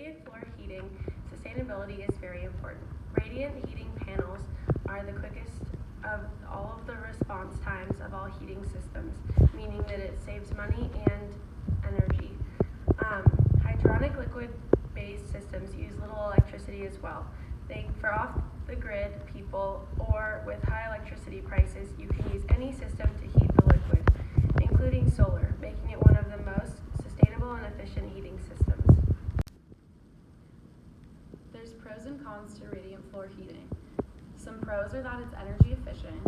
radiant floor heating, sustainability is very important. Radiant heating panels are the quickest of all of the response times of all heating systems, meaning that it saves money and energy. Hydronic liquid-based systems use little electricity as well. For off-the-grid people or with high electricity prices, you can use any system to heat the liquid, including solar, making it one of the most sustainable and efficient heating systems. There's pros and cons to radiant floor heating. Some pros are that it's energy efficient,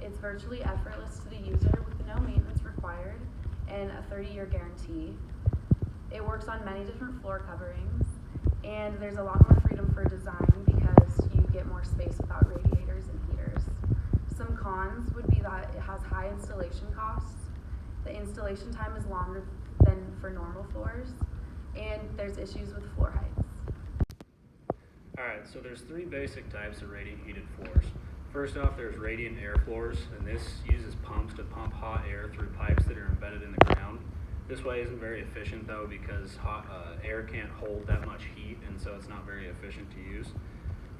it's virtually effortless to the user with no maintenance required, and a 30-year guarantee. It works on many different floor coverings, and there's a lot more freedom for design because you get more space without radiators and heaters. Some cons would be that it has high installation costs, the installation time is longer than for normal floors, and there's issues with floor heights. Alright, so there's three basic types of radiant heated floors. First off, there's radiant air floors, and this uses pumps to pump hot air through pipes that are embedded in the ground. This way isn't very efficient though because air can't hold that much heat, and so it's not very efficient to use.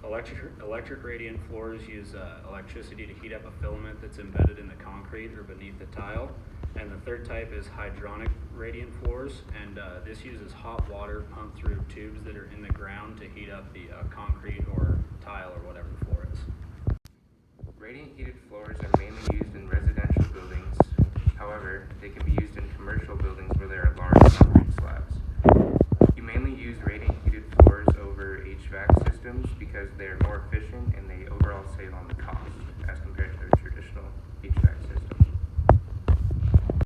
Electric radiant floors use electricity to heat up a filament that's embedded in the concrete or beneath the tile. And the third type is hydronic radiant floors, and this uses hot water pumped through tubes that are in the ground to heat up the concrete or tile or whatever the floor is. Radiant heated floors are mainly used in residential buildings